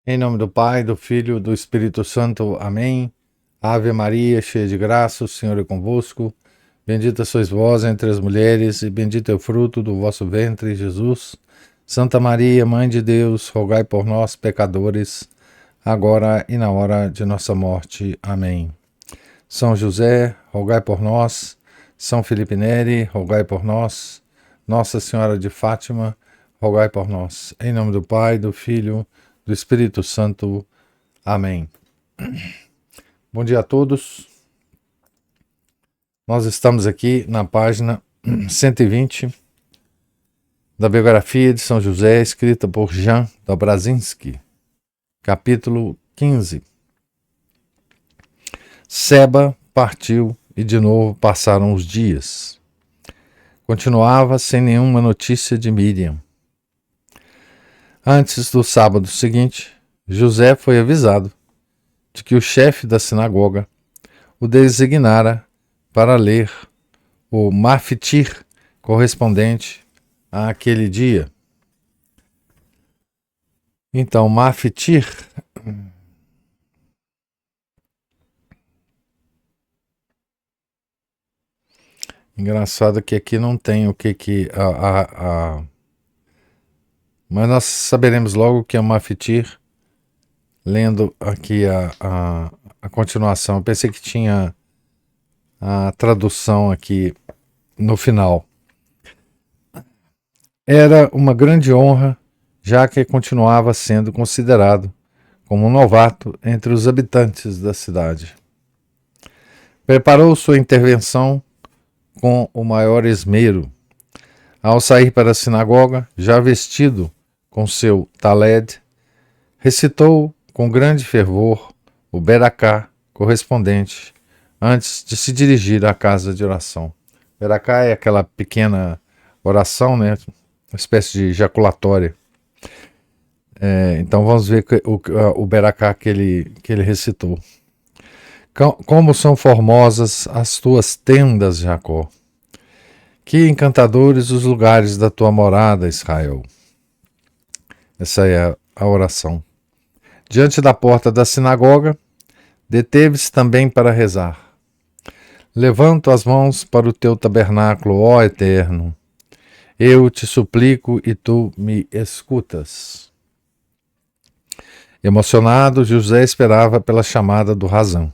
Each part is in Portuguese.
Em nome do Pai, do Filho e do Espírito Santo. Amém. Ave Maria, cheia de graça, o Senhor é convosco. Bendita sois vós entre as mulheres, e bendito é o fruto do vosso ventre, Jesus. Santa Maria, Mãe de Deus, rogai por nós, pecadores, agora e na hora de nossa morte. Amém. São José, rogai por nós. São Felipe Neri, rogai por nós. Nossa Senhora de Fátima, rogai por nós. Em nome do Pai, do Filho, do Espírito Santo. Amém. Bom dia a todos. Nós estamos aqui na página 120 da biografia de São José, escrita por Jan Dobrazinski, capítulo 15. Seba partiu e de novo passaram os dias. Continuava sem nenhuma notícia de Miriam. Antes do sábado seguinte, José foi avisado de que o chefe da sinagoga o designara para ler o maftir correspondente àquele dia. Então, maftir engraçado que aqui não tem o que mas nós saberemos logo o que é o maftir lendo aqui a continuação. Eu pensei que tinha a tradução aqui no final. Era uma grande honra, já que continuava sendo considerado como um novato entre os habitantes da cidade. Preparou sua intervenção com o maior esmero. Ao sair para a sinagoga, já vestido com seu taled, recitou com grande fervor o Beracá correspondente antes de se dirigir à casa de oração. Beracá é aquela pequena oração, né? Uma espécie de ejaculatória. Então vamos ver o Beracá que ele recitou. Como são formosas as tuas tendas, Jacó. Que encantadores os lugares da tua morada, Israel. Essa é a oração. Diante da porta da sinagoga, deteve-se também para rezar. Levanto as mãos para o teu tabernáculo, ó Eterno. Eu te suplico e tu me escutas. Emocionado, José esperava pela chamada do Razão.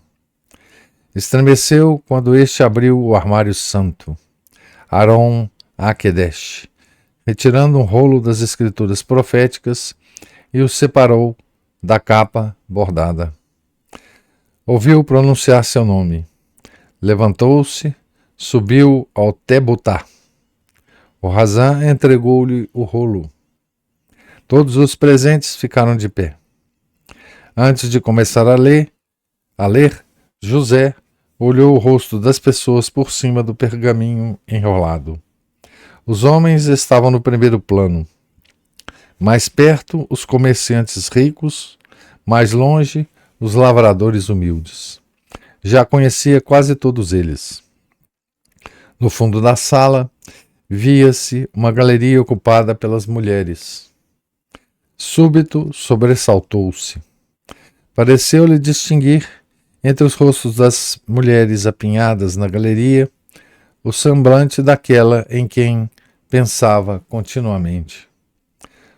Estremeceu quando este abriu o armário santo. Aron Akedesh, retirando um rolo das escrituras proféticas e o separou da capa bordada. Ouviu pronunciar seu nome. Levantou-se, subiu ao Tebutá. O Razã entregou-lhe o rolo. Todos os presentes ficaram de pé. Antes de começar a ler, José olhou o rosto das pessoas por cima do pergaminho enrolado. Os homens estavam no primeiro plano. Mais perto, os comerciantes ricos, mais longe, os lavradores humildes. Já conhecia quase todos eles. No fundo da sala, via-se uma galeria ocupada pelas mulheres. Súbito sobressaltou-se. Pareceu-lhe distinguir, entre os rostos das mulheres apinhadas na galeria, o semblante daquela em quem pensava continuamente.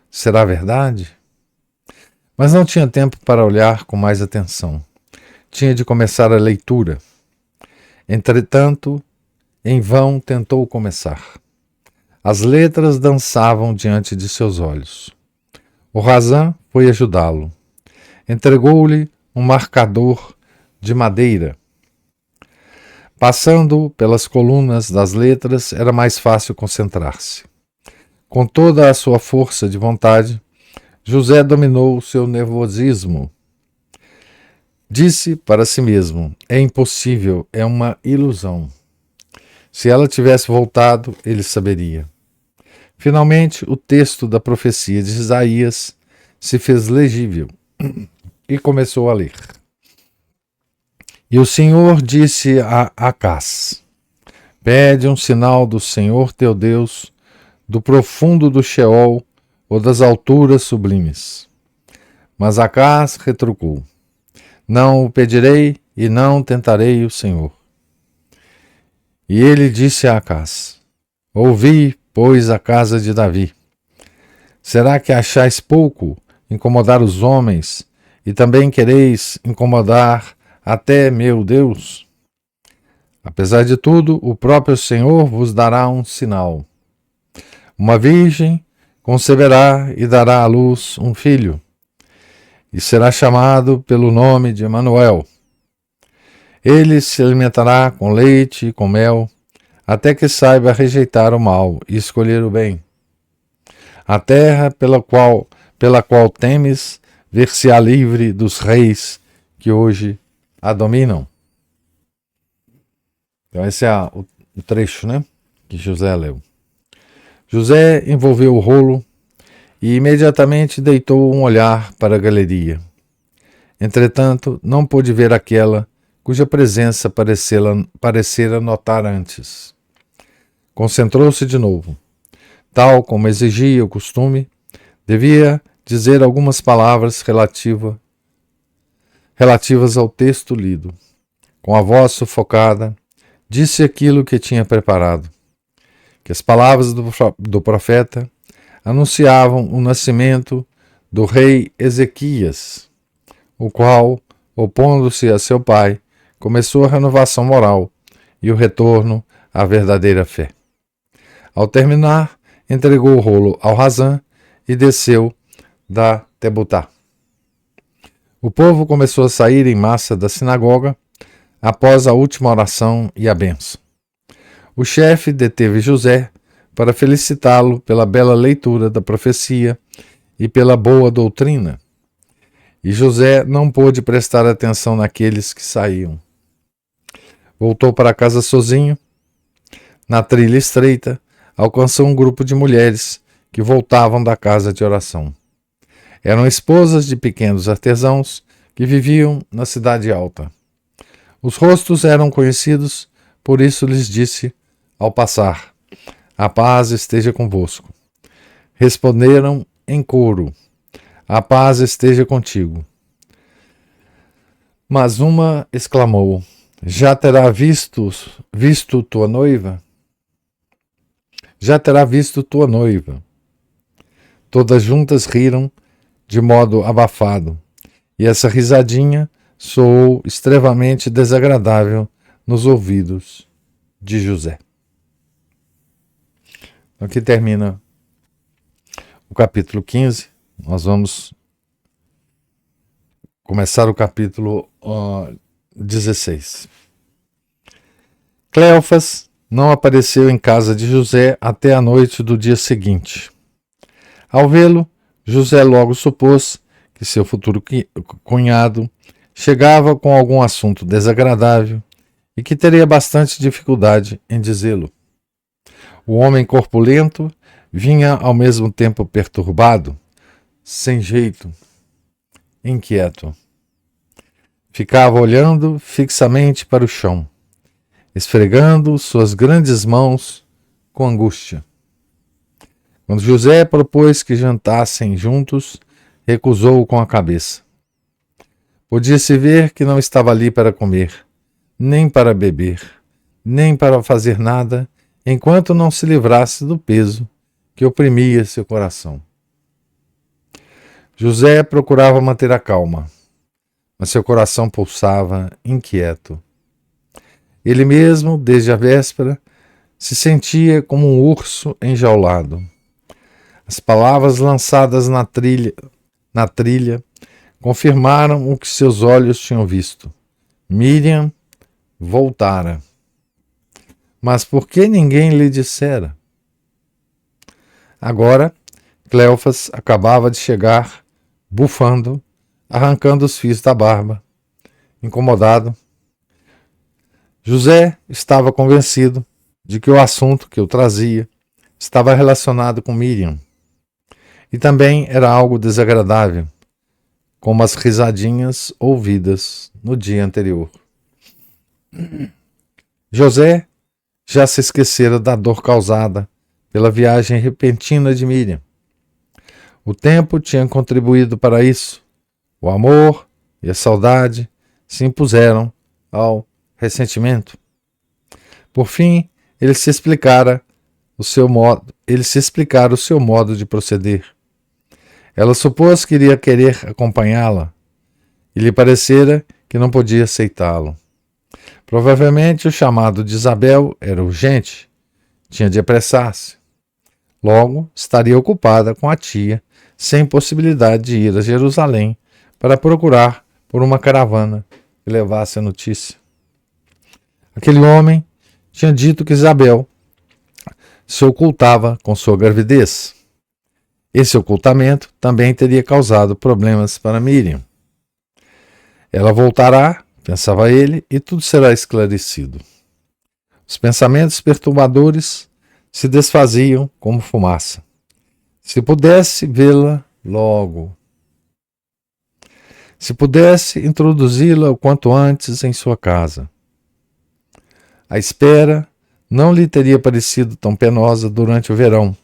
Será verdade? Mas não tinha tempo para olhar com mais atenção. Tinha de começar a leitura. Entretanto, em vão tentou começar. As letras dançavam diante de seus olhos. O Razã foi ajudá-lo. Entregou-lhe um marcador de madeira. Passando pelas colunas das letras, era mais fácil concentrar-se. Com toda a sua força de vontade, José dominou o seu nervosismo. Disse para si mesmo: é impossível, é uma ilusão. Se ela tivesse voltado, ele saberia. Finalmente, o texto da profecia de Isaías se fez legível e começou a ler. E o Senhor disse a Acás: pede um sinal do Senhor teu Deus, do profundo do Sheol ou das alturas sublimes. Mas Acaz retrucou: Não o pedirei e não tentarei o Senhor. E ele disse a Acaz: Ouvi, pois, a casa de Davi. Será que achais pouco incomodar os homens e também quereis incomodar até meu Deus? Apesar de tudo, o próprio Senhor vos dará um sinal. Uma virgem conceberá e dará à luz um filho, e será chamado pelo nome de Emanuel. Ele se alimentará com leite e com mel, até que saiba rejeitar o mal e escolher o bem. A terra pela qual temes ver-se-á livre dos reis que hoje a dominam. Então esse é o trecho, né, que José leu. José envolveu o rolo e imediatamente deitou um olhar para a galeria. Entretanto, não pôde ver aquela cuja presença parecera notar antes. Concentrou-se de novo. Tal como exigia o costume, devia dizer algumas palavras relativas ao texto lido. Com a voz sufocada, disse aquilo que tinha preparado, que as palavras do profeta anunciavam o nascimento do rei Ezequias, o qual, opondo-se a seu pai, começou a renovação moral e o retorno à verdadeira fé. Ao terminar, entregou o rolo ao Razã e desceu da Tebutá. O povo começou a sair em massa da sinagoga após a última oração e a bênção. O chefe deteve José para felicitá-lo pela bela leitura da profecia e pela boa doutrina. E José não pôde prestar atenção naqueles que saíam. Voltou para casa sozinho. Na trilha estreita, alcançou um grupo de mulheres que voltavam da casa de oração. Eram esposas de pequenos artesãos que viviam na cidade alta. Os rostos eram conhecidos, por isso lhes disse, ao passar: A paz esteja convosco. Responderam em coro: A paz esteja contigo. Mas uma exclamou: Já terá visto tua noiva? Já terá visto tua noiva. Todas juntas riram de modo abafado, e essa risadinha soou extremamente desagradável nos ouvidos de José. Aqui termina o capítulo 15. Nós vamos começar o capítulo 16. Cleofas não apareceu em casa de José até a noite do dia seguinte. Ao vê-lo, José logo supôs que seu futuro cunhado chegava com algum assunto desagradável e que teria bastante dificuldade em dizê-lo. O homem corpulento vinha ao mesmo tempo perturbado, sem jeito, inquieto. Ficava olhando fixamente para o chão, esfregando suas grandes mãos com angústia. Quando José propôs que jantassem juntos, recusou com a cabeça. Podia-se ver que não estava ali para comer, nem para beber, nem para fazer nada, enquanto não se livrasse do peso que oprimia seu coração. José procurava manter a calma, mas seu coração pulsava inquieto. Ele mesmo, desde a véspera, se sentia como um urso enjaulado. As palavras lançadas na trilha confirmaram o que seus olhos tinham visto. Miriam voltara. Mas por que ninguém lhe dissera? Agora, Cleofas acabava de chegar, bufando, arrancando os fios da barba. Incomodado, José estava convencido de que o assunto que o trazia estava relacionado com Miriam. E também era algo desagradável, como as risadinhas ouvidas no dia anterior. José já se esquecera da dor causada pela viagem repentina de Miriam. O tempo tinha contribuído para isso, O amor e a saudade se impuseram ao ressentimento. Por fim, ele se explicara o seu modo de proceder. Ela supôs que iria querer acompanhá-la e lhe parecera que não podia aceitá-lo. Provavelmente o chamado de Isabel era urgente, tinha de apressar-se. Logo, estaria ocupada com a tia, sem possibilidade de ir a Jerusalém para procurar por uma caravana que levasse a notícia. Aquele homem tinha dito que Isabel se ocultava com sua gravidez. Esse ocultamento também teria causado problemas para Miriam. Ela voltará, pensava ele, e tudo será esclarecido. Os pensamentos perturbadores se desfaziam como fumaça. Se pudesse vê-la logo. Se pudesse introduzi-la o quanto antes em sua casa. A espera não lhe teria parecido tão penosa durante o verão,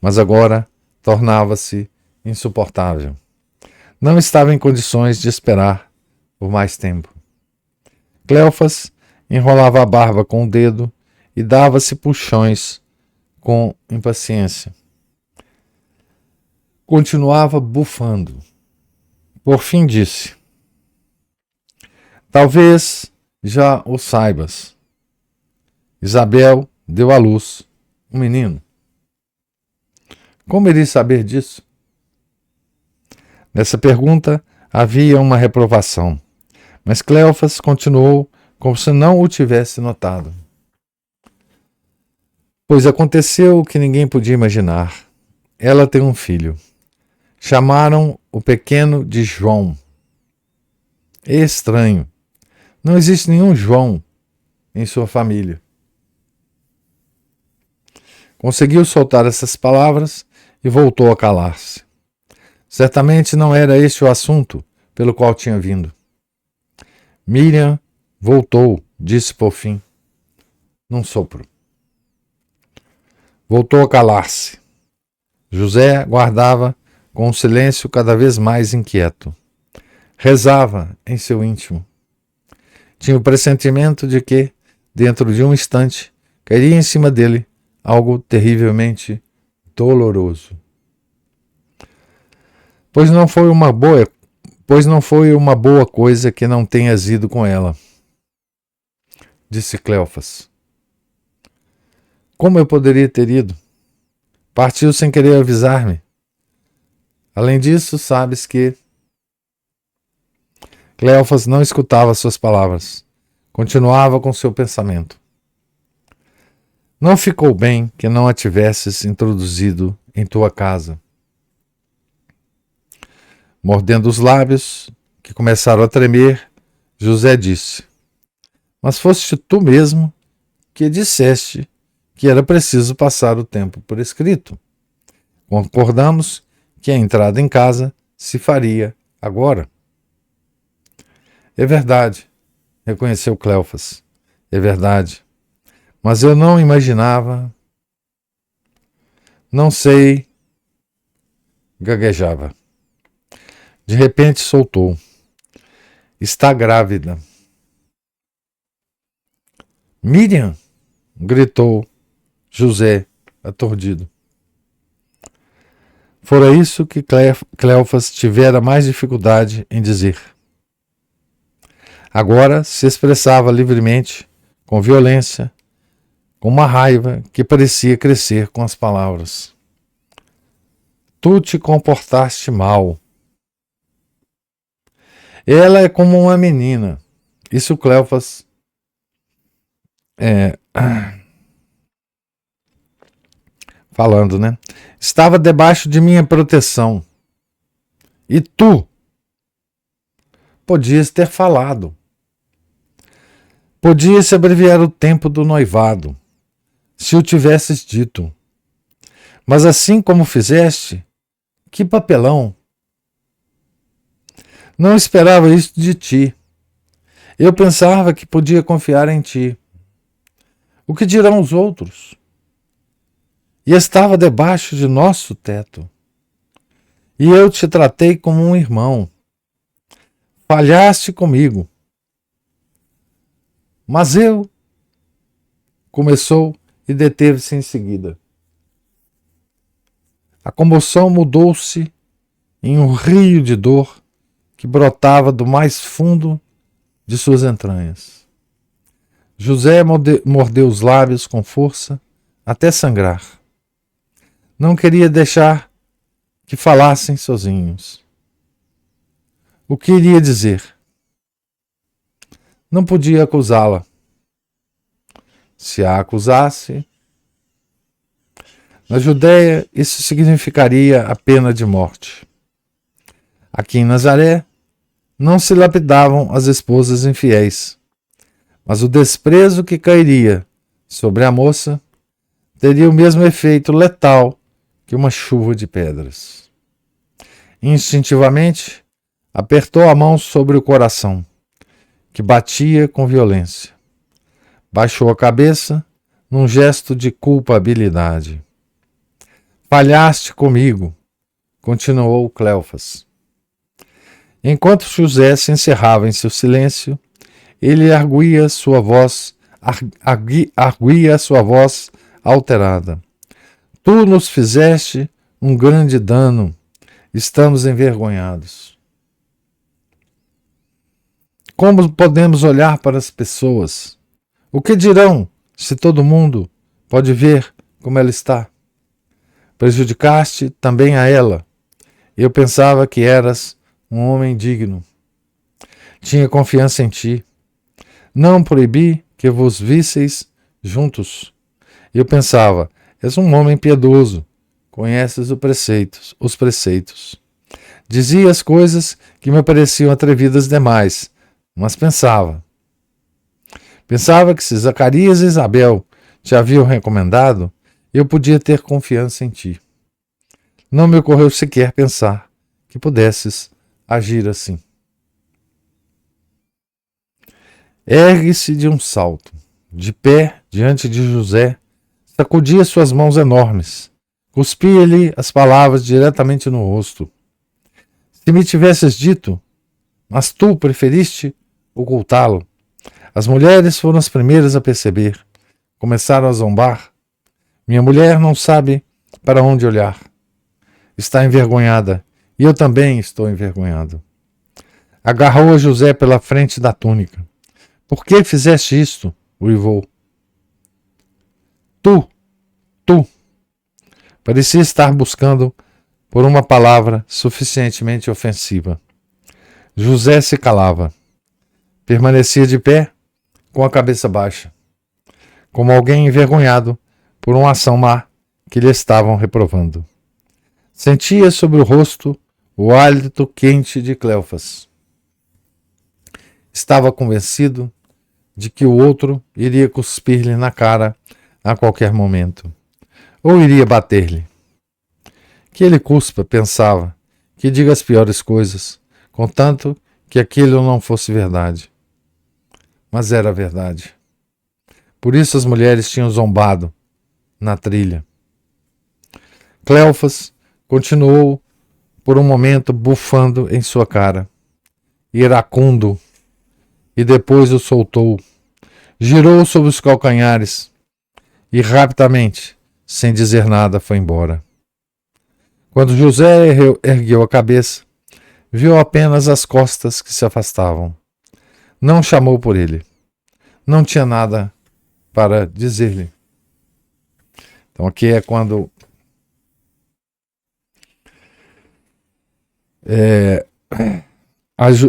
mas agora tornava-se insuportável. Não estava em condições de esperar por mais tempo. Cleofas enrolava a barba com o dedo e dava-se puxões com impaciência. Continuava bufando. Por fim disse: talvez já o saibas. Isabel deu à luz um menino. Como iria saber disso? Nessa pergunta havia uma reprovação, mas Cleofas continuou como se não o tivesse notado. Pois aconteceu o que ninguém podia imaginar. Ela tem um filho. Chamaram o pequeno de João. É estranho. Não existe nenhum João em sua família. Conseguiu soltar essas palavras e voltou a calar-se. Certamente não era este o assunto pelo qual tinha vindo. Miriam voltou, disse por fim, num sopro. Voltou a calar-se. José guardava com um silêncio cada vez mais inquieto. Rezava em seu íntimo. Tinha o pressentimento de que, dentro de um instante, cairia em cima dele algo terrivelmente doloroso. Pois não foi uma boa coisa que não tenhas ido com ela, disse Cleofas. Como eu poderia ter ido? Partiu sem querer avisar-me. Além disso, sabes que... Cleofas não escutava suas palavras. Continuava com seu pensamento. Não ficou bem que não a tivesses introduzido em tua casa. Mordendo os lábios, que começaram a tremer, José disse: mas foste tu mesmo que disseste que era preciso passar o tempo por escrito. Concordamos que a entrada em casa se faria agora. É verdade, reconheceu Cleofas. É verdade. Mas eu não imaginava... Não sei... Gaguejava. De repente soltou. Está grávida. Miriam! Gritou José, aturdido. Fora isso que Cleofas tivera mais dificuldade em dizer. Agora se expressava livremente, com violência, com uma raiva que parecia crescer com as palavras. Tu te comportaste mal. Ela é como uma menina. Isso Cleofas falando, né? Estava debaixo de minha proteção. E tu podias ter falado. Podias abreviar o tempo do noivado, se o tivesses dito. Mas assim como fizeste, que papelão! Não esperava isso de ti. Eu pensava que podia confiar em ti. O que dirão os outros? E estava debaixo de nosso teto. E eu te tratei como um irmão. falhaste comigo. Mas eu, começou e deteve-se em seguida. A comoção mudou-se em um rio de dor que brotava do mais fundo de suas entranhas. José mordeu os lábios com força até sangrar. Não queria deixar que falassem sozinhos. O que iria dizer? Não podia acusá-la. Se a acusasse, na Judéia isso significaria a pena de morte. Aqui em Nazaré não se lapidavam as esposas infiéis, mas o desprezo que cairia sobre a moça teria o mesmo efeito letal que uma chuva de pedras. Instintivamente, apertou a mão sobre o coração, que batia com violência. Baixou a cabeça num gesto de culpabilidade. Falhaste comigo, continuou Cleofas. Enquanto José se encerrava em seu silêncio, ele arguía sua voz alterada. Tu nos fizeste um grande dano, estamos envergonhados. Como podemos olhar para as pessoas? O que dirão se todo mundo pode ver como ela está? Prejudicaste também a ela. Eu pensava que eras um homem digno. Tinha confiança em ti. Não proibi que vos visseis juntos. Eu pensava, és um homem piedoso, conheces os preceitos. Dizias coisas que me pareciam atrevidas demais, mas pensava que se Zacarias e Isabel te haviam recomendado, eu podia ter confiança em ti. Não me ocorreu sequer pensar que pudesses agir assim. Ergue-se de um salto, de pé diante de José, sacudia suas mãos enormes, cuspia-lhe as palavras diretamente no rosto. Se me tivesses dito, mas tu preferiste ocultá-lo. As mulheres foram as primeiras a perceber. Começaram a zombar. Minha mulher não sabe para onde olhar. Está envergonhada, e eu também estou envergonhado. Agarrou a José pela frente da túnica. Por que fizeste isto? Uivou. Tu. Parecia estar buscando por uma palavra suficientemente ofensiva. José se calava. Permanecia de pé, com a cabeça baixa, como alguém envergonhado por uma ação má que lhe estavam reprovando. Sentia sobre o rosto o hálito quente de Cleofas. Estava convencido de que o outro iria cuspir-lhe na cara a qualquer momento, ou iria bater-lhe. Que ele cuspa, pensava, que diga as piores coisas, contanto que aquilo não fosse verdade. Mas era verdade. Por isso as mulheres tinham zombado na trilha. Cleofas continuou por um momento bufando em sua cara, iracundo, e depois o soltou. Girou sobre os calcanhares e rapidamente, sem dizer nada, foi embora. Quando José ergueu a cabeça, viu apenas as costas que se afastavam. Não chamou por ele. Não tinha nada para dizer-lhe. Então aqui é quando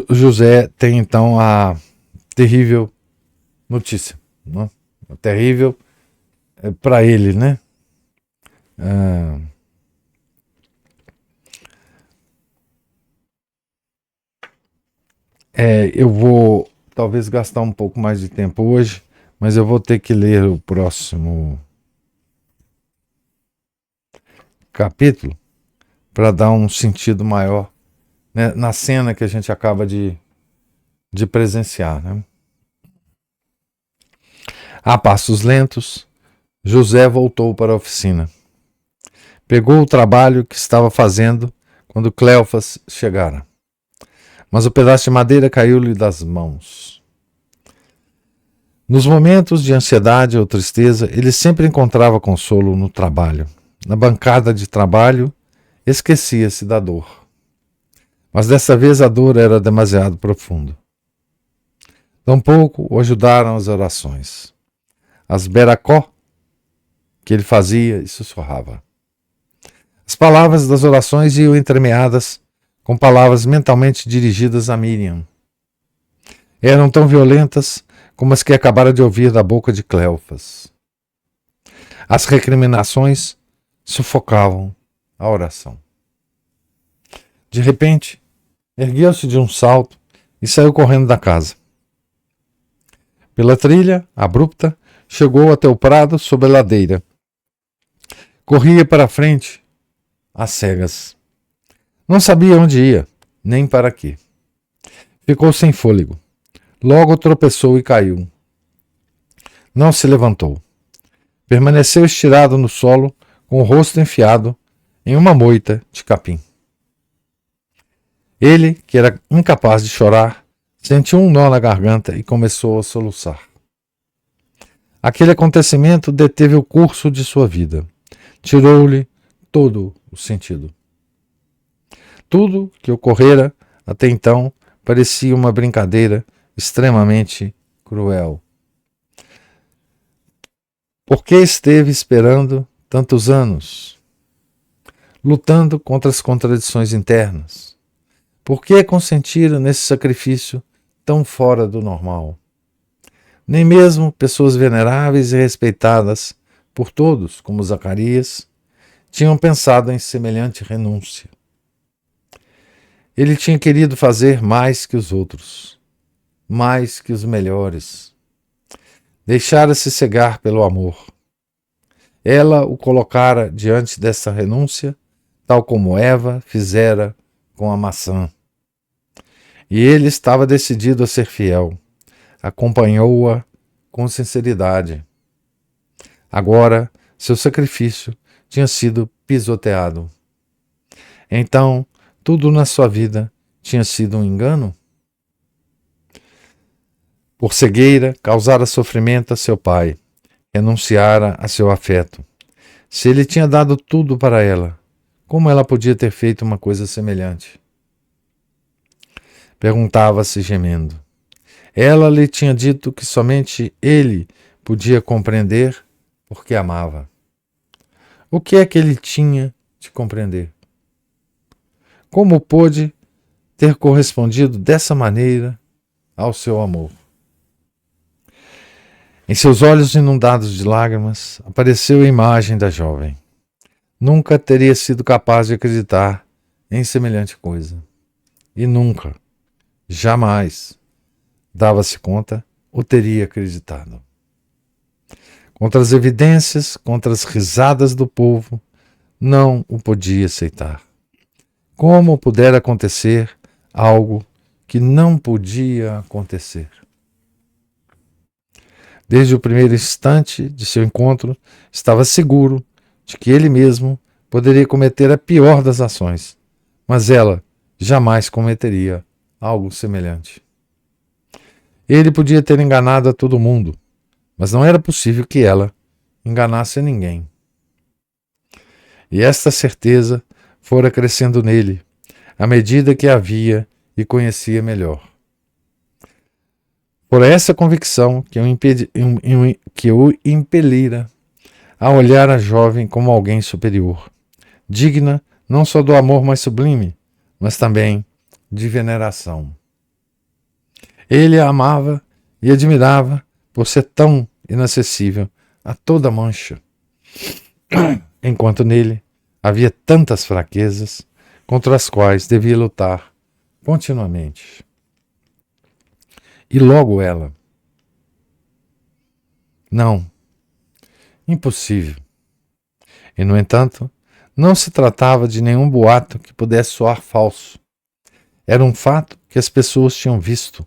José tem então a terrível notícia, né? Terrível para ele, né? Eu vou talvez gastar um pouco mais de tempo hoje, mas eu vou ter que ler o próximo capítulo para dar um sentido maior, né, na cena que a gente acaba de presenciar, né? A passos lentos, José voltou para a oficina. Pegou o trabalho que estava fazendo quando Cleofas chegara. mas o pedaço de madeira caiu-lhe das mãos. Nos momentos de ansiedade ou tristeza, ele sempre encontrava consolo no trabalho. Na bancada de trabalho, esquecia-se da dor. Mas dessa vez a dor era demasiado profunda. Tampouco o ajudaram as orações. As beracó que ele fazia e sussurrava. As palavras das orações iam entremeadas com palavras mentalmente dirigidas a Miriam. Eram tão violentas como as que acabara de ouvir da boca de Cleofas. As recriminações sufocavam a oração. De repente, ergueu-se de um salto e saiu correndo da casa. Pela trilha abrupta, chegou até o prado sob a ladeira. Corria para a frente, às cegas. Não sabia onde ia, nem para quê. Ficou sem fôlego. Logo tropeçou e caiu. Não se levantou. Permaneceu estirado no solo, com o rosto enfiado em uma moita de capim. Ele, que era incapaz de chorar, sentiu um nó na garganta e começou a soluçar. Aquele acontecimento deteve o curso de sua vida. Tirou-lhe todo o sentido. Tudo que ocorrera até então parecia uma brincadeira extremamente cruel. Por que esteve esperando tantos anos? Lutando contra as contradições internas? Por que consentira nesse sacrifício tão fora do normal? Nem mesmo pessoas veneráveis e respeitadas por todos, como Zacarias, tinham pensado em semelhante renúncia. Ele tinha querido fazer mais que os outros, mais que os melhores. Deixara-se cegar pelo amor. Ela o colocara diante dessa renúncia, tal como Eva fizera com a maçã. E ele estava decidido a ser fiel. Acompanhou-a com sinceridade. Agora, seu sacrifício tinha sido pisoteado. Então, tudo na sua vida tinha sido um engano? Por cegueira, causara sofrimento a seu pai, renunciara a seu afeto. Se ele tinha dado tudo para ela, como ela podia ter feito uma coisa semelhante? Perguntava-se gemendo. Ela lhe tinha dito que somente ele podia compreender porque amava. O que é que ele tinha de compreender? Como pôde ter correspondido dessa maneira ao seu amor? Em seus olhos inundados de lágrimas, apareceu a imagem da jovem. Nunca teria sido capaz de acreditar em semelhante coisa. E nunca, jamais, dava-se conta, o teria acreditado. Contra as evidências, contra as risadas do povo, não o podia aceitar. Como pudera acontecer algo que não podia acontecer? Desde o primeiro instante de seu encontro, estava seguro de que ele mesmo poderia cometer a pior das ações, mas ela jamais cometeria algo semelhante. Ele podia ter enganado a todo mundo, mas não era possível que ela enganasse ninguém. E esta certeza fora crescendo nele, à medida que a via e conhecia melhor. Por essa convicção que o impelira a olhar a jovem como alguém superior, digna não só do amor mais sublime, mas também de veneração. Ele a amava e admirava por ser tão inacessível a toda mancha, enquanto nele havia tantas fraquezas contra as quais devia lutar continuamente. E logo ela. Não, impossível. E, no entanto, não se tratava de nenhum boato que pudesse soar falso. Era um fato que as pessoas tinham visto.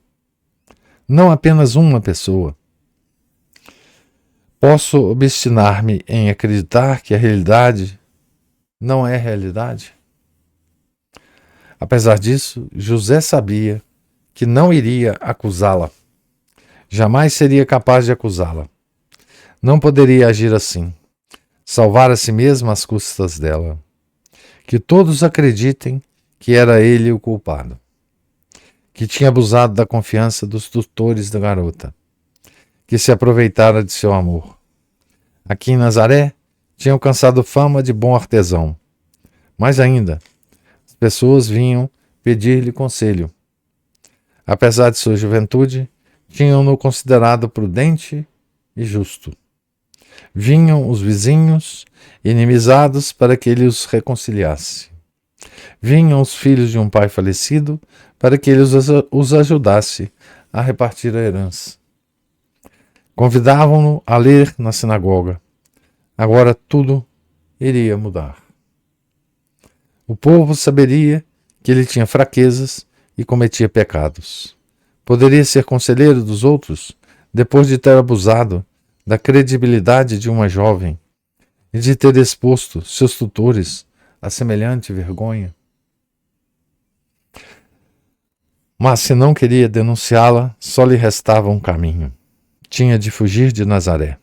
Não apenas uma pessoa. Posso obstinar-me em acreditar que a realidade não é realidade? Apesar disso, José sabia que não iria acusá-la. Jamais seria capaz de acusá-la. Não poderia agir assim, salvar a si mesmo às custas dela. Que todos acreditem que era ele o culpado, que tinha abusado da confiança dos tutores da garota, que se aproveitara de seu amor. Aqui em Nazaré, tinha alcançado fama de bom artesão. Mais ainda, as pessoas vinham pedir-lhe conselho. Apesar de sua juventude, tinham-no considerado prudente e justo. Vinham os vizinhos, inimizados, para que ele os reconciliasse. Vinham os filhos de um pai falecido, para que ele os ajudasse a repartir a herança. Convidavam-no a ler na sinagoga. Agora tudo iria mudar. O povo saberia que ele tinha fraquezas e cometia pecados. Poderia ser conselheiro dos outros depois de ter abusado da credibilidade de uma jovem e de ter exposto seus tutores a semelhante vergonha. Mas se não queria denunciá-la, só lhe restava um caminho. Tinha de fugir de Nazaré.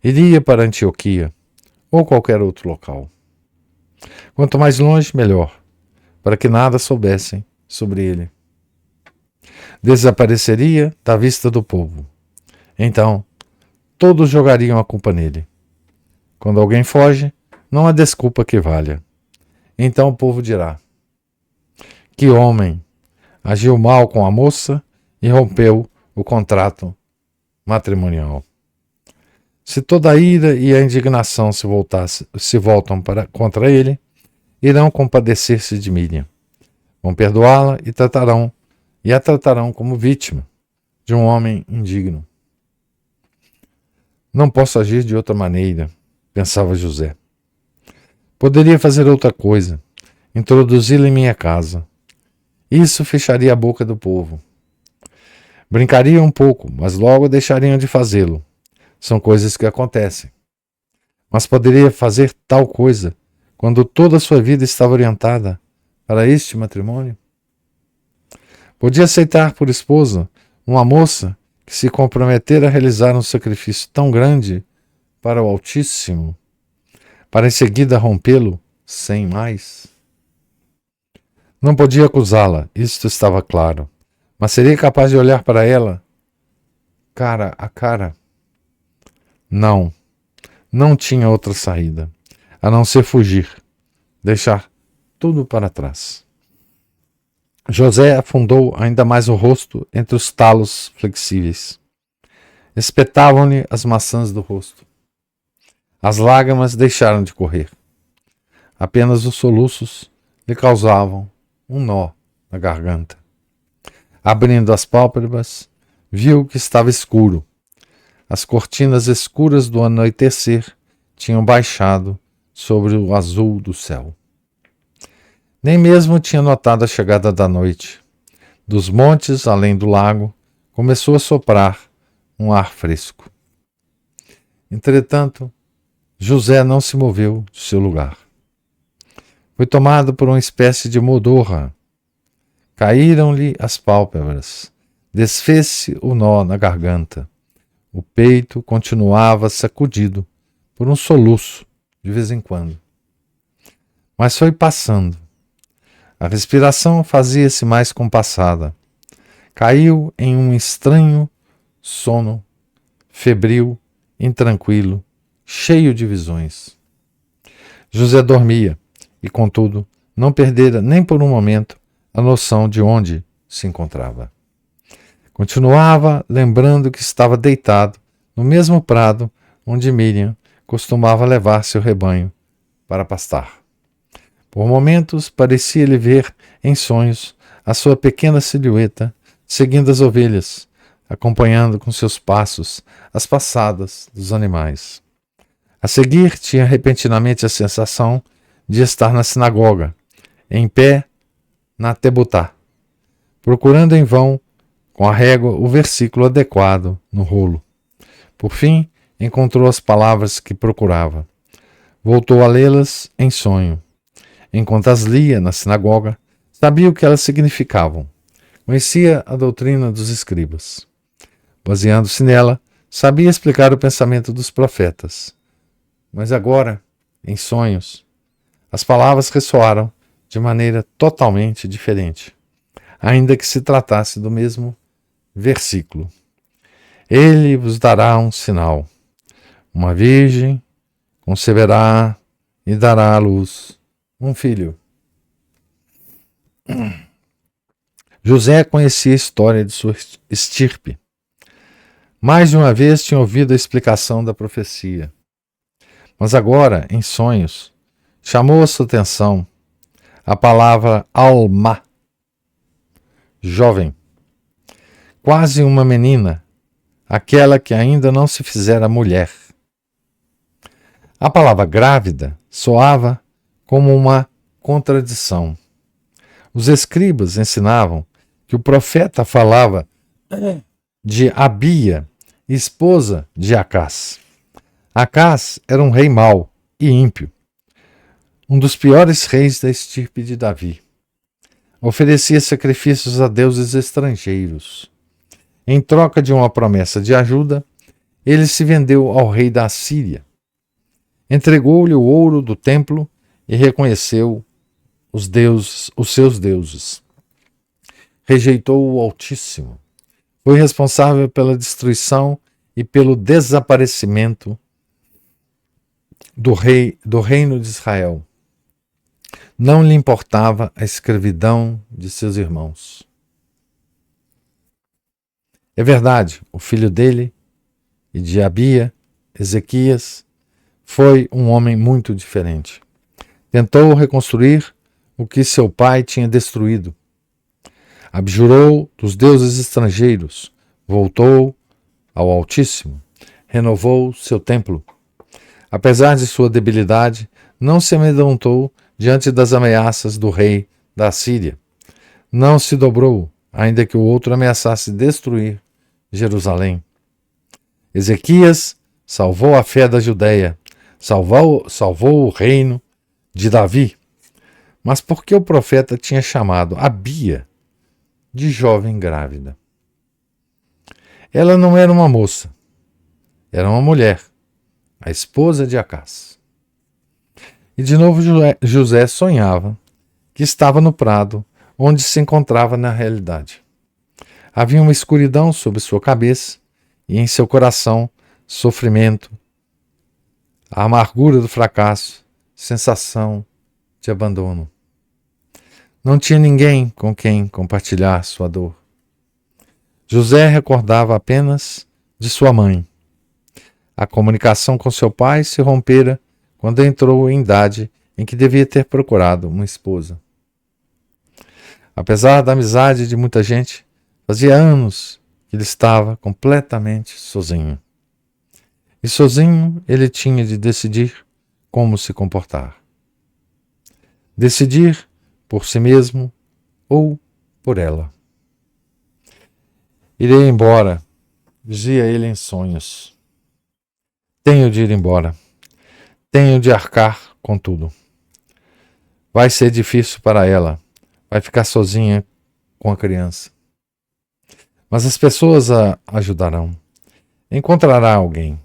Iria para Antioquia ou qualquer outro local. Quanto mais longe, melhor, para que nada soubessem sobre ele. Desapareceria da vista do povo. Então, todos jogariam a culpa nele. Quando alguém foge, não há desculpa que valha. Então o povo dirá: que homem agiu mal com a moça e rompeu o contrato matrimonial. Se toda a ira e a indignação se voltam contra ele, irão compadecer-se de Miriam. Vão perdoá-la e a tratarão como vítima de um homem indigno. Não posso agir de outra maneira, pensava José. Poderia fazer outra coisa, introduzi-la em minha casa. Isso fecharia a boca do povo. Brincariam um pouco, mas logo deixariam de fazê-lo. São coisas que acontecem. Mas poderia fazer tal coisa quando toda a sua vida estava orientada para este matrimônio? Podia aceitar por esposa uma moça que se comprometera a realizar um sacrifício tão grande para o Altíssimo, para em seguida rompê-lo sem mais? Não podia acusá-la, isto estava claro, mas seria capaz de olhar para ela cara a cara? Não tinha outra saída, a não ser fugir, deixar tudo para trás. José afundou ainda mais o rosto entre os talos flexíveis. Espetavam-lhe as maçãs do rosto. As lágrimas deixaram de correr. Apenas os soluços lhe causavam um nó na garganta. Abrindo as pálpebras, viu que estava escuro. As cortinas escuras do anoitecer tinham baixado sobre o azul do céu. Nem mesmo tinha notado a chegada da noite. Dos montes, além do lago, começou a soprar um ar fresco. Entretanto, José não se moveu de seu lugar. Foi tomado por uma espécie de modorra. Caíram-lhe as pálpebras. Desfez-se o nó na garganta. O peito continuava sacudido por um soluço de vez em quando. Mas foi passando. A respiração fazia-se mais compassada. Caiu em um estranho sono, febril, intranquilo, cheio de visões. José dormia e, contudo, não perdera nem por um momento a noção de onde se encontrava. Continuava lembrando que estava deitado no mesmo prado onde Miriam costumava levar seu rebanho para pastar. Por momentos parecia-lhe ver em sonhos a sua pequena silhueta seguindo as ovelhas, acompanhando com seus passos as passadas dos animais. A seguir tinha repentinamente a sensação de estar na sinagoga, em pé na Tebutá, procurando em vão com a régua o versículo adequado no rolo. Por fim, encontrou as palavras que procurava. Voltou a lê-las em sonho. Enquanto as lia na sinagoga, Sabia o que elas significavam. Conhecia a doutrina dos escribas. Baseando-se nela, sabia explicar o pensamento dos profetas. Mas agora, em sonhos, as palavras ressoaram de maneira totalmente diferente, ainda que se tratasse do mesmo versículo. Ele vos dará um sinal. Uma virgem conceberá e dará à luz um filho. José conhecia a história de sua estirpe. Mais de uma vez tinha ouvido a explicação da profecia. Mas agora, em sonhos, chamou a sua atenção a palavra alma, jovem, quase uma menina, aquela que ainda não se fizera mulher. A palavra grávida soava como uma contradição. Os escribas ensinavam que o profeta falava de Abia, esposa de Acás. Acás era um rei mau e ímpio, um dos piores reis da estirpe de Davi. Oferecia sacrifícios a deuses estrangeiros. Em troca de uma promessa de ajuda, ele se vendeu ao rei da Assíria. Entregou-lhe o ouro do templo e reconheceu os seus deuses. Rejeitou o Altíssimo. Foi responsável pela destruição e pelo desaparecimento do reino de Israel. Não lhe importava a escravidão de seus irmãos. É verdade, o filho dele e de Abia, Ezequias, foi um homem muito diferente. Tentou reconstruir o que seu pai tinha destruído. Abjurou dos deuses estrangeiros, voltou ao Altíssimo, renovou seu templo. Apesar de sua debilidade, não se amedrontou diante das ameaças do rei da Síria. Não se dobrou, ainda que o outro ameaçasse destruir Jerusalém. Ezequias salvou a fé da Judéia, salvou o reino de Davi. Mas por que o profeta tinha chamado Abia de jovem grávida? Ela não era uma moça, era uma mulher, a esposa de Acás. E de novo José sonhava que estava no prado, onde se encontrava na realidade. Havia uma escuridão sobre sua cabeça e em seu coração sofrimento, a amargura do fracasso, sensação de abandono. Não tinha ninguém com quem compartilhar sua dor. José recordava apenas de sua mãe. A comunicação com seu pai se rompera quando entrou em idade em que devia ter procurado uma esposa. Apesar da amizade de muita gente, fazia anos que ele estava completamente sozinho. E sozinho ele tinha de decidir como se comportar. Decidir por si mesmo ou por ela. Irei embora, dizia ele em sonhos. Tenho de ir embora. Tenho de arcar com tudo. Vai ser difícil para ela. Vai ficar sozinha com a criança. Mas as pessoas a ajudarão. Encontrará alguém.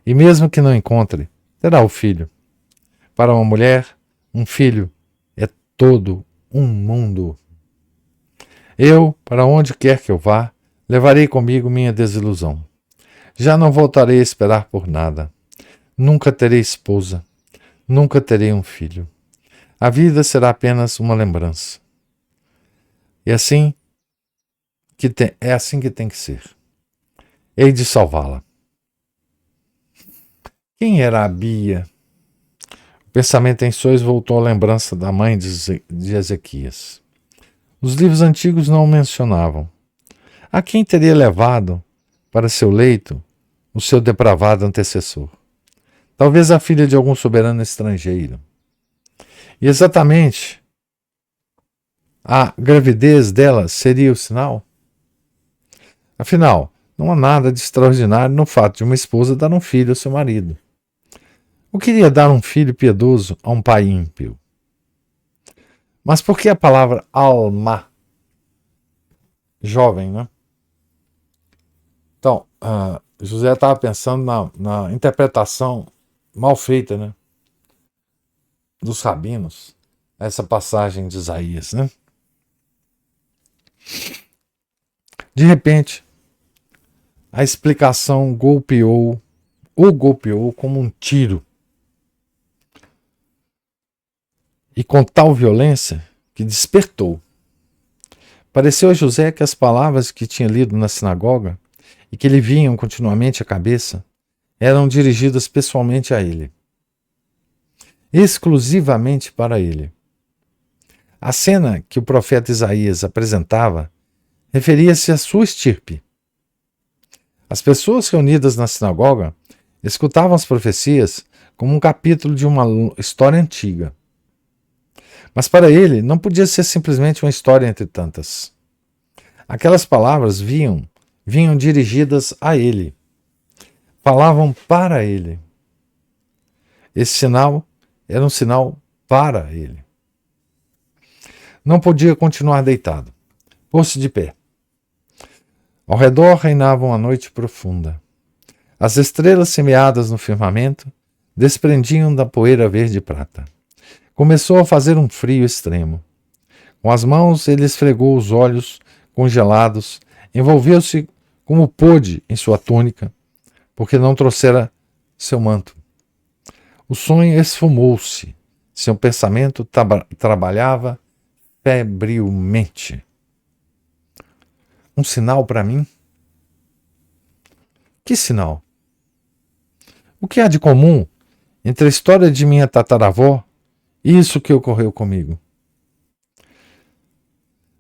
E mesmo que não encontre, terá o filho. Para uma mulher, um filho é todo um mundo. Eu, para onde quer que eu vá, levarei comigo minha desilusão. Já não voltarei a esperar por nada. Nunca terei esposa. Nunca terei um filho. A vida será apenas uma lembrança. É assim que tem que ser. Hei de salvá-la. Quem era a Abia? O pensamento em sonhos voltou à lembrança da mãe de Ezequias. Os livros antigos não o mencionavam. A quem teria levado para seu leito o seu depravado antecessor? Talvez a filha de algum soberano estrangeiro. E exatamente a gravidez dela seria o sinal? Afinal, não há nada de extraordinário no fato de uma esposa dar um filho ao seu marido. O que iria dar um filho piedoso a um pai ímpio? Mas por que a palavra alma? Jovem, né? Então, José estava pensando na interpretação mal feita, né, dos rabinos, essa passagem de Isaías, né? De repente, a explicação o golpeou como um tiro. E com tal violência que despertou. Pareceu a José que as palavras que tinha lido na sinagoga e que lhe vinham continuamente à cabeça eram dirigidas pessoalmente a ele. Exclusivamente para ele. A cena que o profeta Isaías apresentava referia-se à sua estirpe. As pessoas reunidas na sinagoga escutavam as profecias como um capítulo de uma história antiga. Mas para ele não podia ser simplesmente uma história entre tantas. Aquelas palavras vinham dirigidas a ele. Falavam para ele. Esse sinal era um sinal para ele. Não podia continuar deitado. Pôs-se de pé. Ao redor reinava uma noite profunda. As estrelas semeadas no firmamento desprendiam da poeira verde e prata. Começou a fazer um frio extremo. Com as mãos ele esfregou os olhos congelados, envolveu-se como pôde em sua túnica, porque não trouxera seu manto. O sonho esfumou-se. Seu pensamento trabalhava febrilmente. Um sinal para mim? Que sinal? O que há de comum entre a história de minha tataravó e isso que ocorreu comigo?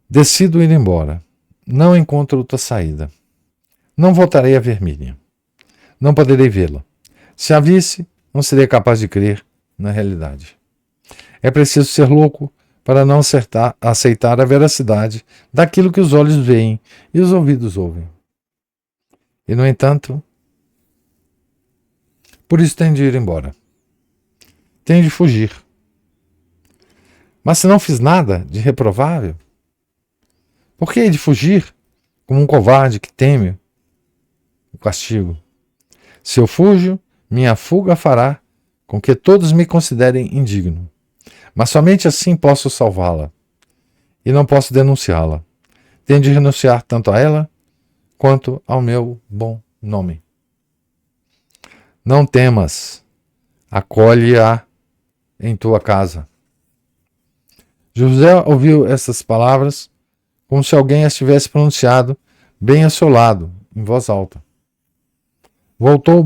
Decido ir embora. Não encontro outra saída. Não voltarei a ver Miriam. Não poderei vê-la. Se a visse, não seria capaz de crer na realidade. É preciso ser louco para não aceitar a veracidade daquilo que os olhos veem e os ouvidos ouvem. E, no entanto, por isso tenho de ir embora. Tenho de fugir. Mas se não fiz nada de reprovável, por que hei de fugir como um covarde que teme o castigo? Se eu fujo, minha fuga fará com que todos me considerem indigno. Mas somente assim posso salvá-la. E não posso denunciá-la. Tenho de renunciar tanto a ela quanto ao meu bom nome. Não temas, acolhe-a em tua casa. José ouviu essas palavras como se alguém as tivesse pronunciado bem ao seu lado, em voz alta. Voltou-se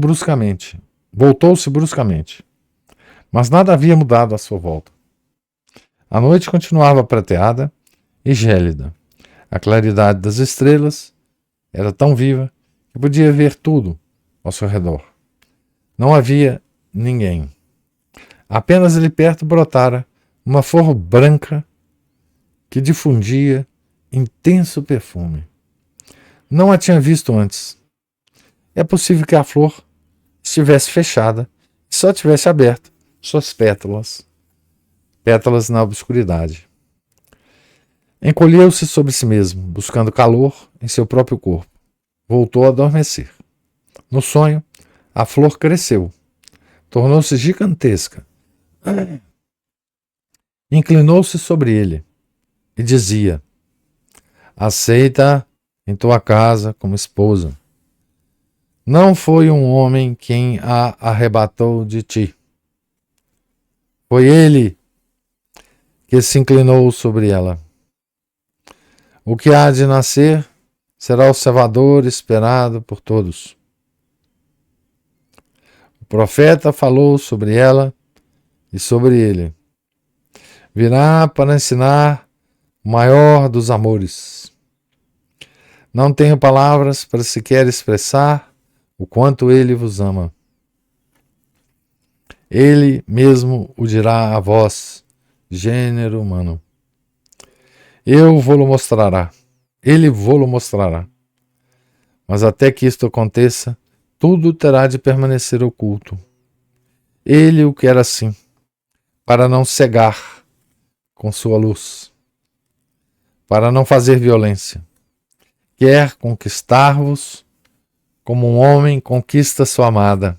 bruscamente, mas nada havia mudado à sua volta. A noite continuava prateada e gélida. A claridade das estrelas era tão viva que podia ver tudo ao seu redor. Não havia ninguém. Apenas ali perto brotara uma flor branca que difundia intenso perfume. Não a tinha visto antes. É possível que a flor estivesse fechada e só tivesse aberto suas pétalas na obscuridade. Encolheu-se sobre si mesmo, buscando calor em seu próprio corpo. Voltou a adormecer. No sonho, a flor cresceu, tornou-se gigantesca. Inclinou-se sobre ele e dizia: aceita em tua casa como esposa. Não foi um homem quem a arrebatou de ti. Foi ele que se inclinou sobre ela. O que há de nascer será o Salvador esperado por todos. O profeta falou sobre ela e sobre ele. Virá para ensinar o maior dos amores. Não tenho palavras para sequer expressar o quanto ele vos ama. Ele mesmo o dirá a vós, gênero humano. Ele vô-lo mostrará. Mas até que isto aconteça, tudo terá de permanecer oculto. Ele o quer assim, para não cegar com sua luz, para não fazer violência. Quer conquistar-vos como um homem conquista sua amada,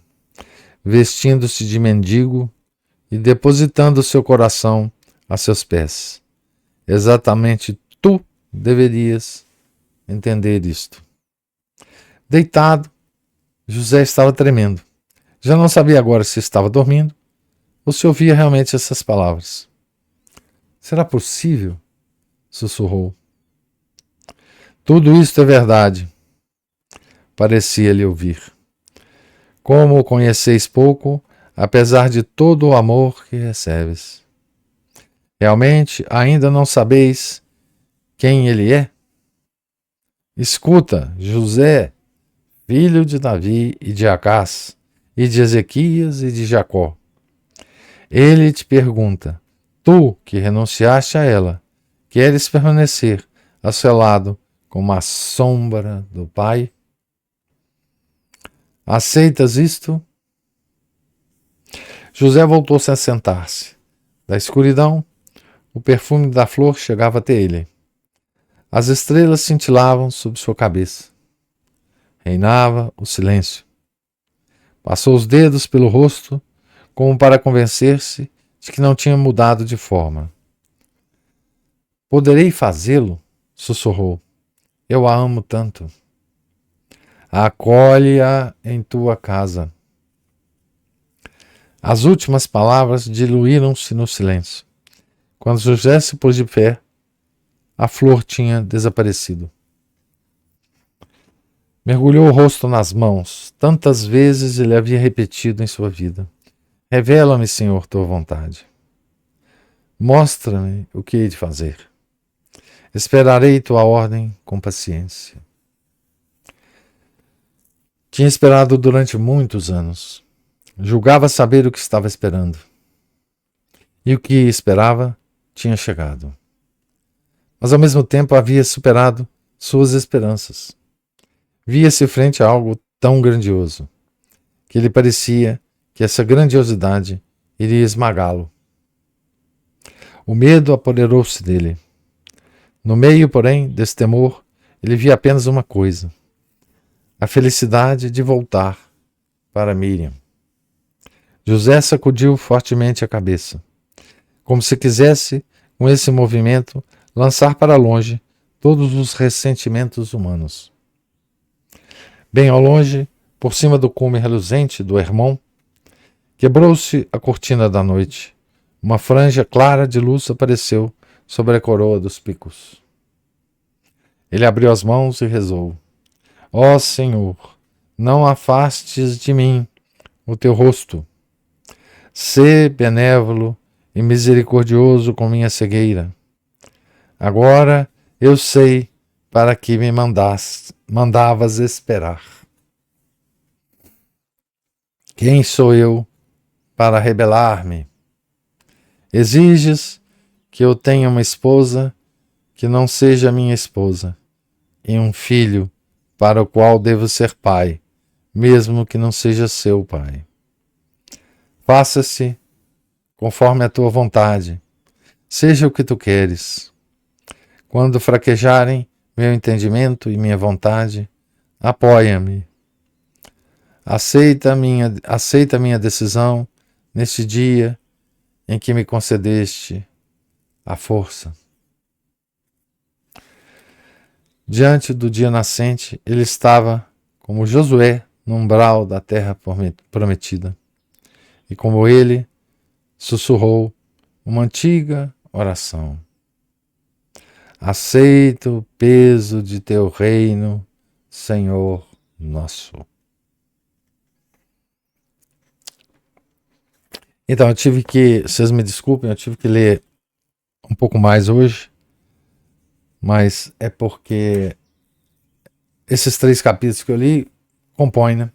vestindo-se de mendigo e depositando seu coração a seus pés. Exatamente tu deverias entender isto. Deitado, José estava tremendo. Já não sabia agora se estava dormindo ou se ouvia realmente essas palavras. Será possível? Sussurrou. Tudo isto é verdade, parecia-lhe ouvir. Como o conheceis pouco, apesar de todo o amor que recebes. Realmente ainda não sabeis quem ele é? Escuta, José, filho de Davi e de Acás, e de Ezequias e de Jacó. Ele te pergunta, tu que renunciaste a ela, queres permanecer a seu lado como a sombra do Pai? Aceitas isto? José voltou-se a sentar-se. Da escuridão, o perfume da flor chegava até ele. As estrelas cintilavam sob sua cabeça. Reinava o silêncio. Passou os dedos pelo rosto, como para convencer-se de que não tinha mudado de forma. Poderei fazê-lo? Sussurrou. Eu a amo tanto. Acolhe-a em tua casa. As últimas palavras diluíram-se no silêncio. Quando José se pôs de pé, a flor tinha desaparecido. Mergulhou o rosto nas mãos. Tantas vezes ele havia repetido em sua vida. Revela-me, Senhor, tua vontade. Mostra-me o que hei de fazer. Esperarei tua ordem com paciência. Tinha esperado durante muitos anos. Julgava saber o que estava esperando. E o que esperava tinha chegado. Mas ao mesmo tempo havia superado suas esperanças. Via-se frente a algo tão grandioso, que lhe parecia que essa grandiosidade iria esmagá-lo. O medo apoderou-se dele. No meio, porém, desse temor, ele via apenas uma coisa: a felicidade de voltar para Miriam. José sacudiu fortemente a cabeça, como se quisesse, com esse movimento, lançar para longe todos os ressentimentos humanos. Bem ao longe, por cima do cume reluzente do Hermon, quebrou-se a cortina da noite. Uma franja clara de luz apareceu sobre a coroa dos picos. Ele abriu as mãos e rezou. Ó Senhor, não afastes de mim o teu rosto. Sê benévolo e misericordioso com minha cegueira. Agora eu sei para que me mandavas esperar. Quem sou eu para rebelar-me? Exiges que eu tenha uma esposa que não seja minha esposa, e um filho para o qual devo ser pai, mesmo que não seja seu pai. Faça-se conforme a tua vontade, seja o que tu queres. Quando fraquejarem meu entendimento e minha vontade, apoia-me. Aceita minha decisão neste dia em que me concedeste a força. Diante do dia nascente, ele estava como Josué no umbral da terra prometida. E como ele, sussurrou uma antiga oração. Aceita o peso de teu reino, Senhor nosso. Então, vocês me desculpem, eu tive que ler um pouco mais hoje, mas é porque esses 3 capítulos que eu li compõem, né,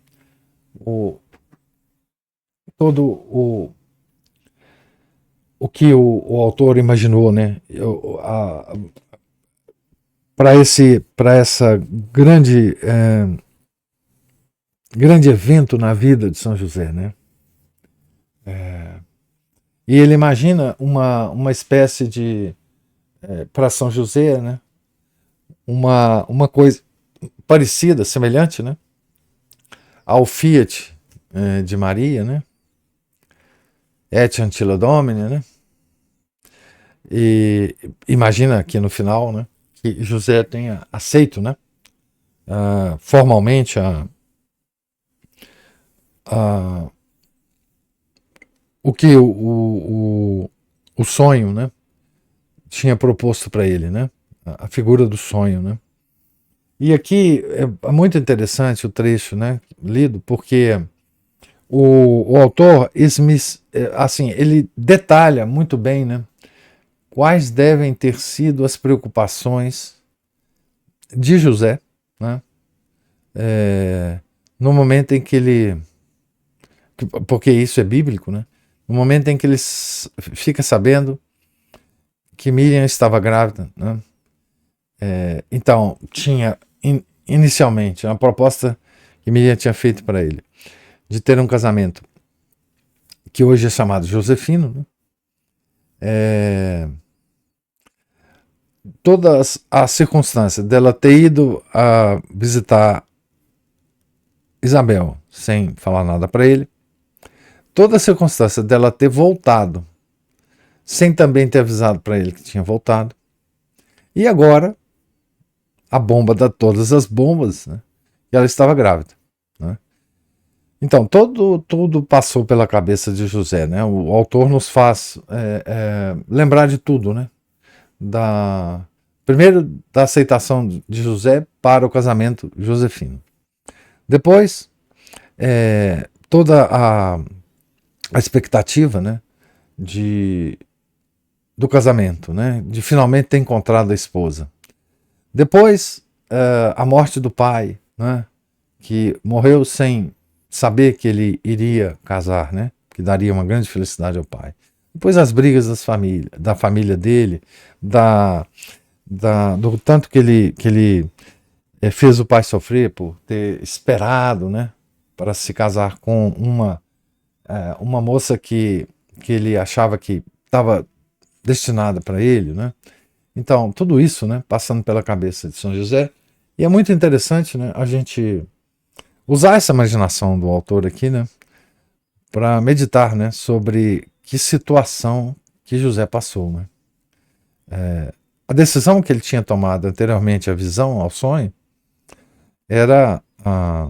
todo o que o autor imaginou, né, para essa grande evento na vida de São José, né? E ele imagina uma espécie de, para São José, né? Uma coisa parecida, semelhante, né? Ao Fiat de Maria, né? Et Ancilla Domini, né? E imagina que no final, né? Que José tenha aceito, né? Formalmente o que o sonho, né? Tinha proposto para ele, né? A figura do sonho, né? E aqui é muito interessante o trecho, né? Lido, porque o autor, assim, ele detalha muito bem, né? Quais devem ter sido as preocupações de José, né? No momento em que ele, porque isso é bíblico, né? No momento em que ele fica sabendo que Miriam estava grávida, né? Então, tinha inicialmente uma proposta que Miriam tinha feito para ele, de ter um casamento que hoje é chamado josefino, né? Todas as circunstâncias dela ter ido a visitar Isabel sem falar nada para ele, toda a circunstância dela ter voltado sem também ter avisado para ele que tinha voltado, e agora a bomba de todas as bombas, né? E ela estava grávida, né? Então, tudo passou pela cabeça de José, né? O autor nos faz lembrar de tudo, né? Primeiro, da aceitação de José para o casamento josefino. Depois, toda a expectativa, né? Do casamento, né? De finalmente ter encontrado a esposa. Depois, a morte do pai, né? Que morreu sem saber que ele iria casar, né? Que daria uma grande felicidade ao pai. Depois as brigas da família dele, do tanto que ele fez o pai sofrer por ter esperado, né? Para se casar com uma moça que ele achava que estava destinada para ele, né? Então, tudo isso, né? Passando pela cabeça de São José. E é muito interessante, né? A gente usar essa imaginação do autor aqui, né, para meditar, né, sobre que situação que José passou, né. A decisão que ele tinha tomado anteriormente, a visão, ao sonho, era a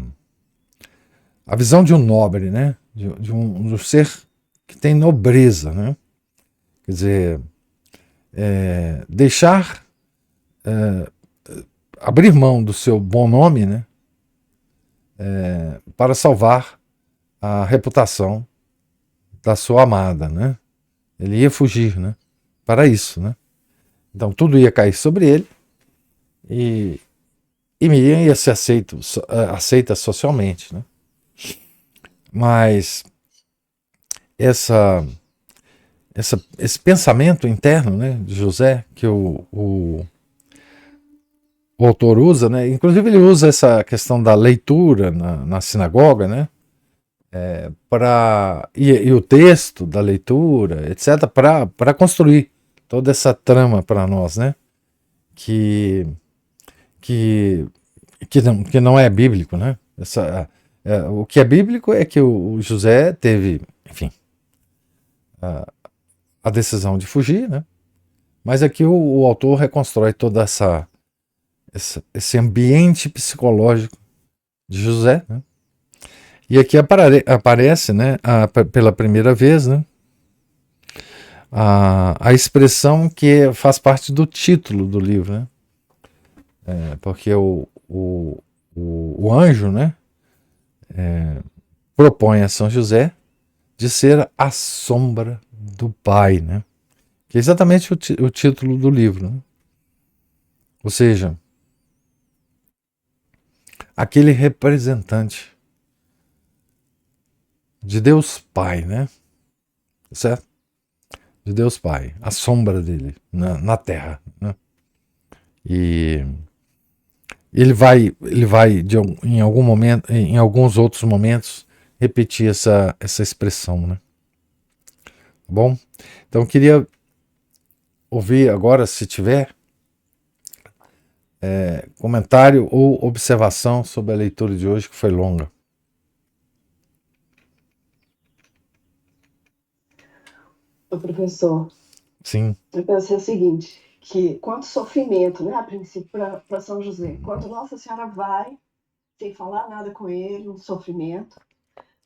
visão de um nobre, né, de um ser que tem nobreza, né. Quer dizer, deixar, abrir mão do seu bom nome, né, para salvar a reputação da sua amada, né? Ele ia fugir, né? Para isso, né? Então tudo ia cair sobre ele e Miriam ia ser aceita socialmente, né? Mas esse pensamento interno, né, de José, que o autor usa, né? Inclusive ele usa essa questão da leitura na sinagoga, né? E o texto da leitura, etc., para construir toda essa trama para nós, né? Que não é bíblico, né? O que é bíblico é que o José teve, enfim, a decisão de fugir, né? Mas aqui o autor reconstrói toda esse ambiente psicológico de José, né? E aqui aparece, né, pela primeira vez, né, a expressão que faz parte do título do livro, né? Porque o anjo, né, propõe a São José de ser a sombra do Pai, né? Que é exatamente o título do livro, né? Ou seja, aquele representante de Deus Pai, né? Certo? De Deus Pai, a sombra dele na terra, né? E ele vai em algum momento, em alguns outros momentos, repetir essa expressão, né? Tá bom? Então, eu queria ouvir agora, se tiver, comentário ou observação sobre a leitura de hoje, que foi longa. Ô, professor, Sim. eu pensei o seguinte, que quanto sofrimento, né, a princípio, para São José, quando Nossa Senhora vai, sem falar nada com ele, um sofrimento,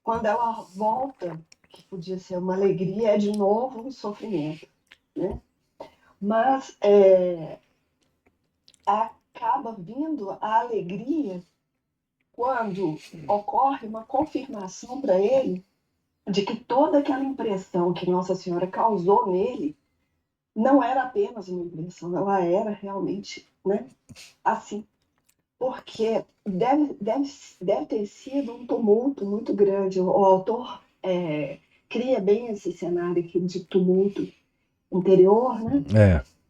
quando ela volta, que podia ser uma alegria, é de novo um sofrimento, né? Mas acaba vindo a alegria quando ocorre uma confirmação para ele de que toda aquela impressão que Nossa Senhora causou nele não era apenas uma impressão, ela era realmente, né, assim. Porque deve ter sido um tumulto muito grande. O autor cria bem esse cenário aqui de tumulto interior, né?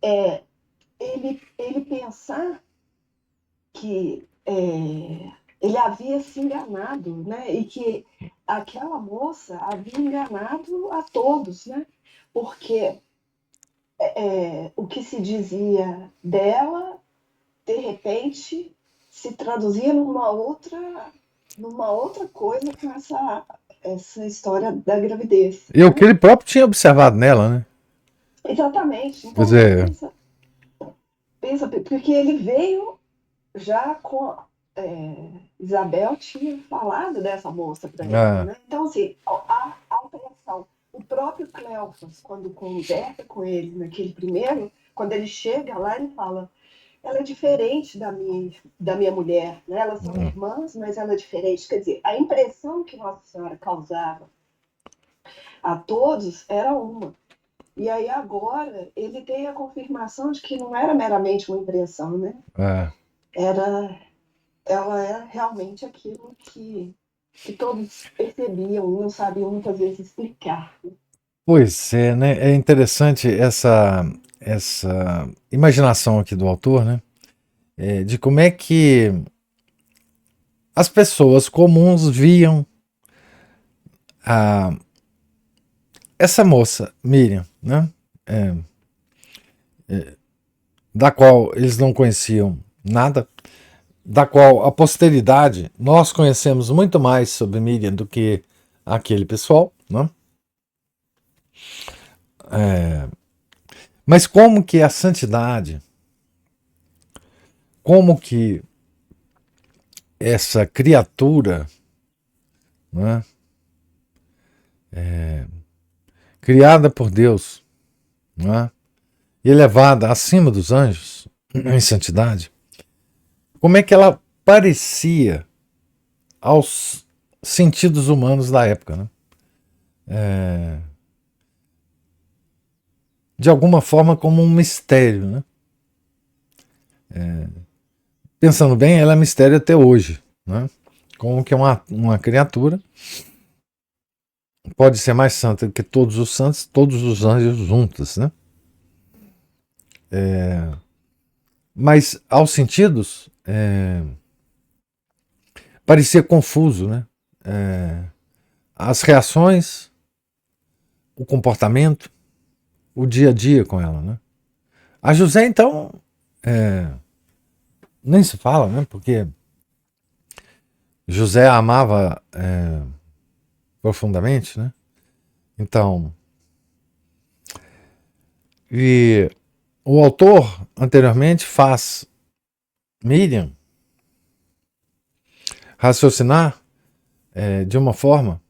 É. Ele pensar que ele havia se enganado, né? E que aquela moça havia enganado a todos, né? Porque o que se dizia dela, de repente, se traduzia numa outra coisa com essa história da gravidez, E o que né? ele próprio tinha observado nela, né? Exatamente. Quer Então, dizer, pensa, porque ele veio já com Isabel tinha falado dessa moça para ele, ah, né? Então, assim, a impressão, o próprio Cleófas, quando conversa com ele naquele primeiro, quando ele chega lá, ele fala: ela é diferente da minha mulher, né? Elas são irmãs, mas ela é diferente. Quer dizer, a impressão que Nossa Senhora causava a todos era uma. E aí agora ele tem a confirmação de que não era meramente uma impressão, né? ah, Era, ela era realmente aquilo que todos percebiam e não sabiam muitas vezes explicar. pois é, né? É interessante essa imaginação aqui do autor, né? De como é que as pessoas comuns viam a, essa moça, Miriam, né? É, da qual eles não conheciam nada, da qual a posteridade, nós conhecemos muito mais sobre Miriam do que aquele pessoal, né? Mas como que a santidade, como que essa criatura, né, criada por Deus, né, elevada acima dos anjos em santidade, como é que ela parecia aos sentidos humanos da época, né? De alguma forma como um mistério, né? Pensando bem, ela é mistério até hoje, né? Como que uma criatura pode ser mais santa do que todos os santos, todos os anjos juntos, né? Mas aos sentidos parecia confuso, né? As reações, o comportamento, o dia a dia com ela, né? A José, então, nem se fala, né? Porque José a amava profundamente, né? Então, e o autor anteriormente faz Miriam raciocinar de uma forma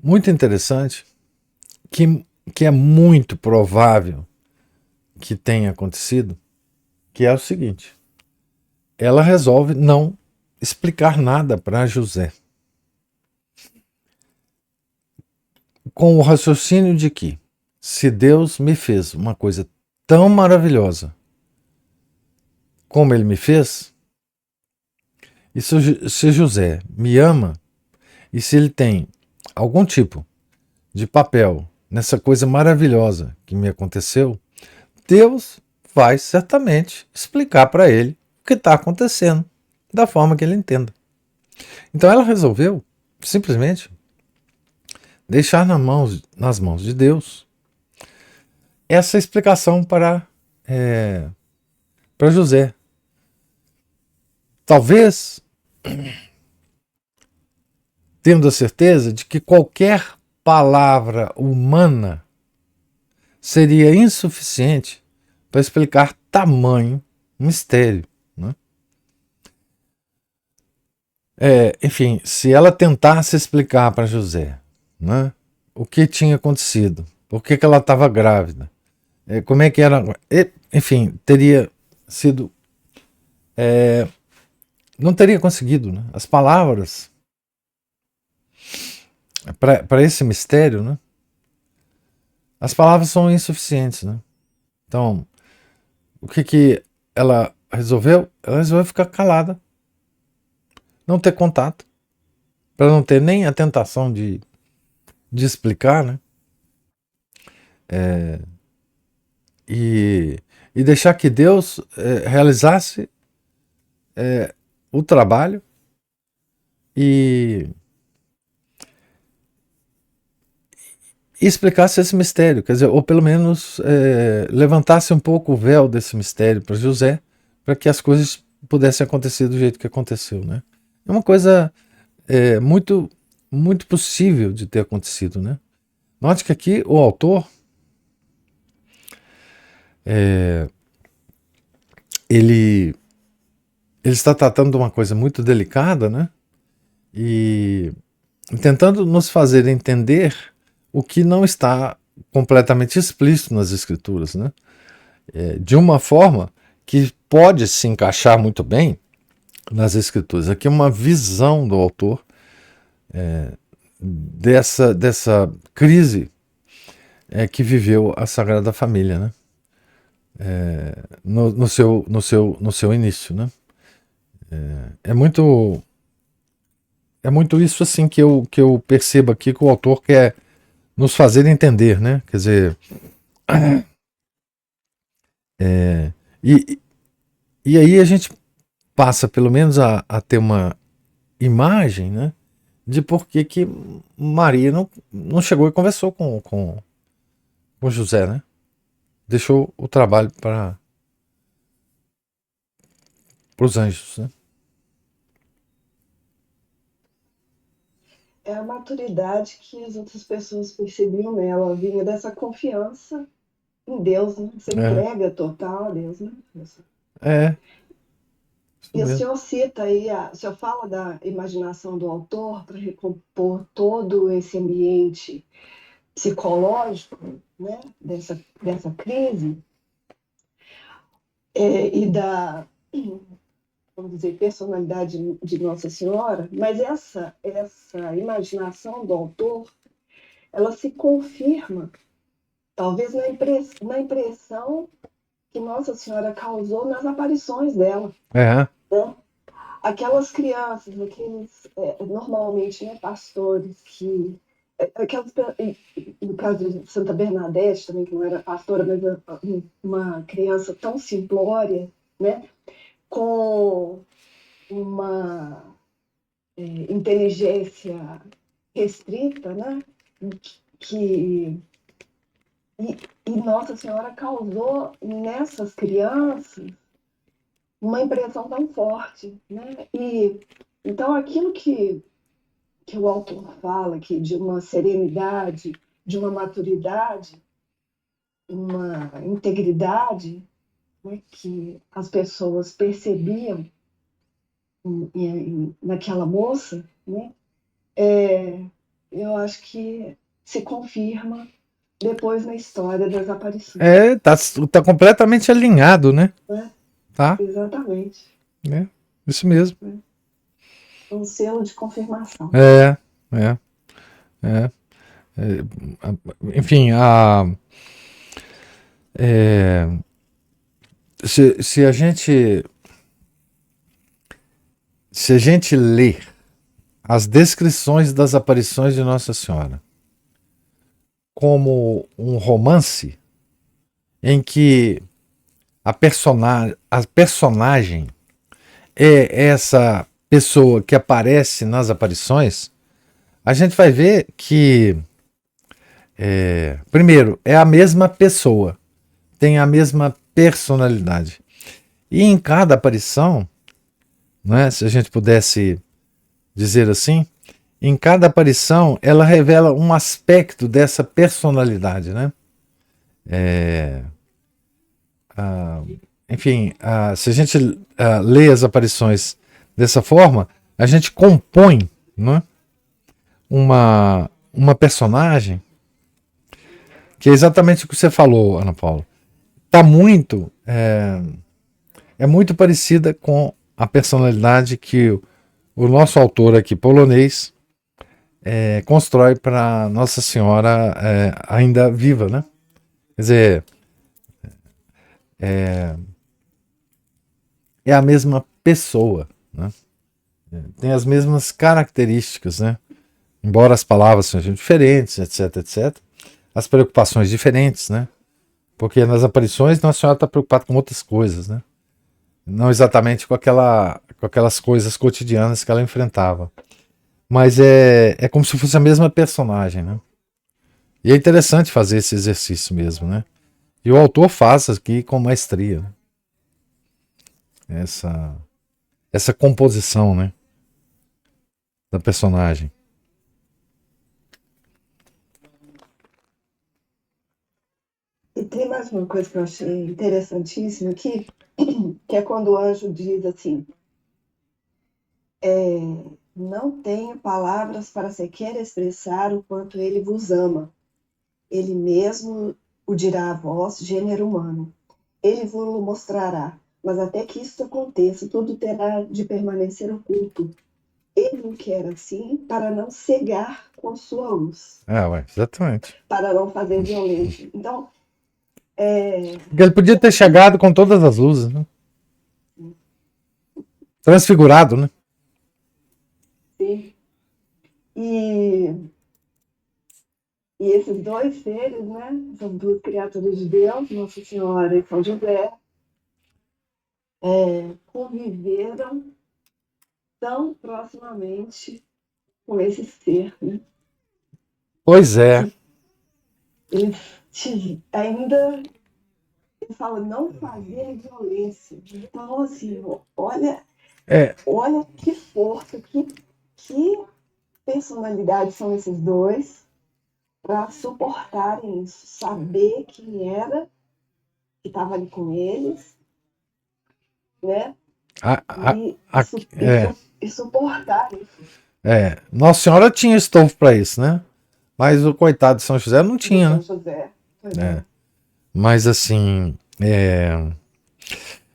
muito interessante que é muito provável que tenha acontecido, que é o seguinte: ela resolve não explicar nada para José, com o raciocínio de que se Deus me fez uma coisa tão maravilhosa como ele me fez, e se José me ama, e se ele tem algum tipo de papel nessa coisa maravilhosa que me aconteceu, Deus vai certamente explicar para ele o que está acontecendo da forma que ele entenda. Então ela resolveu simplesmente deixar nas mãos de Deus essa explicação para José. Talvez tendo a certeza de que qualquer palavra humana seria insuficiente para explicar tamanho mistério. Né? Enfim, se ela tentasse explicar para José, né, o que tinha acontecido, por que ela estava grávida, como é que era, enfim, teria sido, não teria conseguido, né? As palavras para esse mistério, né? As palavras são insuficientes, né? Então, o que ela resolveu? Ela resolveu ficar calada, não ter contato, para não ter nem a tentação de explicar, né? E deixar que Deus realizasse o trabalho e explicasse esse mistério, quer dizer, ou pelo menos levantasse um pouco o véu desse mistério para José, para que as coisas pudessem acontecer do jeito que aconteceu, né? É uma coisa muito, muito possível de ter acontecido, né? Note que aqui o autor ele está tratando de uma coisa muito delicada, né? E tentando nos fazer entender o que não está completamente explícito nas escrituras, né? De uma forma que pode se encaixar muito bem nas escrituras. Aqui é uma visão do autor dessa crise que viveu a Sagrada Família, né? No seu início, né? É muito isso assim que eu percebo aqui que o autor quer nos fazer entender, né? Quer dizer, e aí a gente passa pelo menos a ter uma imagem, né, de por que Maria não chegou e conversou com José, né? Deixou o trabalho para os anjos, né? É a maturidade que as outras pessoas percebiam nela, vinha dessa confiança em Deus, né? Você entrega total a Deus, né? E o mesmo. senhor cita aí, o senhor fala da imaginação do autor para recompor todo esse ambiente psicológico, né? Dessa crise, e da, vamos dizer, personalidade de Nossa Senhora, mas essa imaginação do autor, ela se confirma, talvez na impressão que Nossa Senhora causou nas aparições dela. Né? Aquelas crianças, normalmente, né, pastores, no caso de Santa Bernadette também, que não era pastora, mas uma criança tão simplória, né, com uma inteligência restrita, né, e Nossa Senhora causou nessas crianças uma impressão tão forte, né? E então aquilo que o autor fala aqui de uma serenidade, de uma maturidade, uma integridade, né, que as pessoas percebiam naquela moça, né? Eu acho que se confirma depois na história das aparições. Tá completamente alinhado, né? Tá? Exatamente. Isso mesmo. Um selo de confirmação. Enfim, se a gente lê as descrições das aparições de Nossa Senhora como um romance em que a personagem é essa pessoa que aparece nas aparições, a gente vai ver que primeiro, é a mesma pessoa, tem a mesma personalidade. E em cada aparição, né, se a gente pudesse dizer assim, em cada aparição ela revela um aspecto dessa personalidade, né? Enfim, se a gente lê as aparições dessa forma, a gente compõe, né, uma personagem que é exatamente o que você falou, Ana Paula. Tá muito, é muito parecida com a personalidade que o nosso autor aqui polonês constrói para Nossa Senhora ainda viva, né? Quer dizer, é a mesma pessoa, né? Tem as mesmas características, né? Embora as palavras sejam diferentes, etc, etc, as preocupações diferentes, né? Porque nas aparições Nossa Senhora está preocupada com outras coisas, né? Não exatamente com aquelas coisas cotidianas que ela enfrentava. Mas é como se fosse a mesma personagem, né? E é interessante fazer esse exercício mesmo, né? E o autor faz aqui com maestria, né? Essa composição, né, da personagem. E tem mais uma coisa que eu achei interessantíssima aqui, que é quando o anjo diz assim: não tenho palavras para sequer expressar o quanto ele vos ama. Ele mesmo o dirá a vós, gênero humano. Ele vos mostrará, mas até que isso aconteça, tudo terá de permanecer oculto. Ele o quer assim para não cegar com sua luz, Exatamente. para não fazer violência. Então, Porque ele podia ter chegado com todas as luzes, né? Transfigurado, né? sim. E esses dois seres, né, essas duas criaturas de Deus, Nossa Senhora e São José, conviveram tão proximamente com esse ser, né? Pois é. Eles ainda ele fala não fazer violência. Então, assim, olha que força, que personalidade são esses dois para suportarem isso, saber quem era que estava ali com eles, né? E suportar isso. Nossa Senhora tinha estofo para isso, né? Mas o coitado de São José não tinha, né? São José. Mas assim,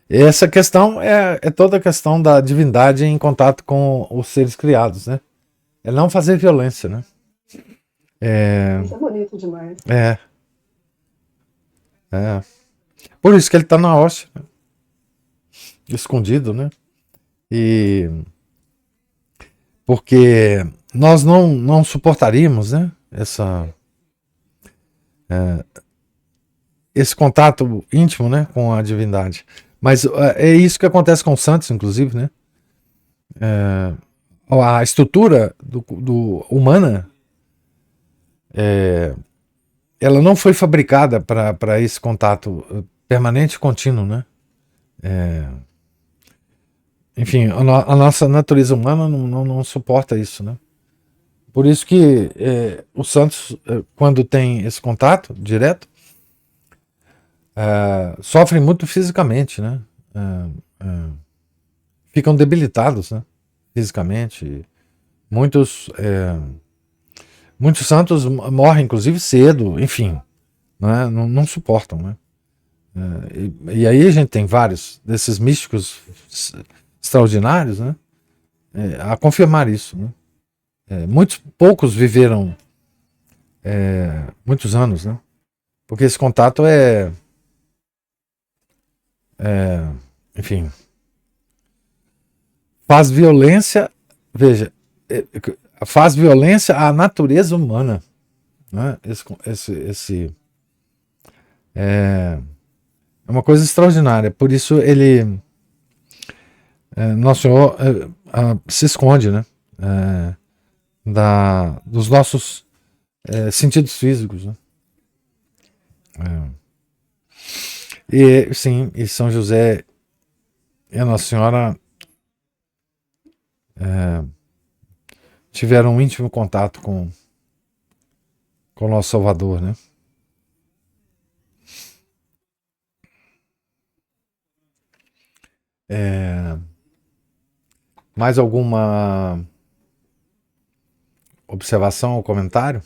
essa questão é toda a questão da divindade em contato com os seres criados, né? É não fazer violência, né? Isso é bonito demais. Por isso que ele está na hóstia, né? Escondido, né? E porque nós não suportaríamos, né? Esse contato íntimo, né, com a divindade. Mas é isso que acontece com os santos, inclusive, né? A estrutura humana, ela não foi fabricada para esse contato permanente e contínuo, né? Enfim, a nossa natureza humana não suporta isso, né? Por isso que os santos, quando tem esse contato direto, sofrem muito fisicamente, né? Ficam debilitados, né? Fisicamente. Muitos santos morrem, inclusive, cedo, enfim, né? Não suportam, né? E aí a gente tem vários desses místicos extraordinários, né? A confirmar isso, né? Muitos poucos viveram muitos anos, né? Porque esse contato enfim, faz violência, veja, faz violência à natureza humana, né? É uma coisa extraordinária. Por isso ele, Nosso Senhor, se esconde, né? Dos nossos sentidos físicos, né? E sim, e São José e a Nossa Senhora tiveram um íntimo contato com o nosso Salvador, né? Mais alguma observação ou comentário?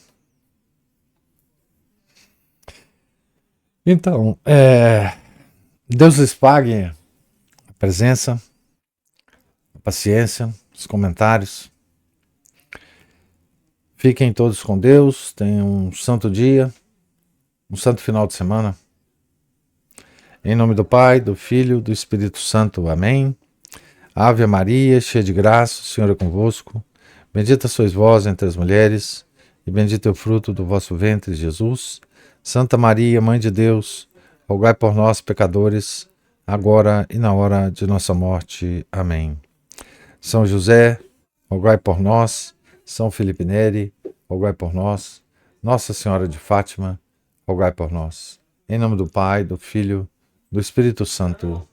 Então, Deus lhes pague a presença, a paciência, os comentários. Fiquem todos com Deus, tenham um santo dia, um santo final de semana. Em nome do Pai, do Filho, do Espírito Santo. Amém. Ave Maria, cheia de graça, o Senhor é convosco. Bendita sois vós entre as mulheres, e bendito é o fruto do vosso ventre, Jesus. Santa Maria, Mãe de Deus, rogai por nós, pecadores, agora e na hora de nossa morte. Amém. São José, rogai por nós. São Felipe Neri, rogai por nós. Nossa Senhora de Fátima, rogai por nós. Em nome do Pai, do Filho, do Espírito Santo.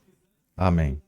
Amém.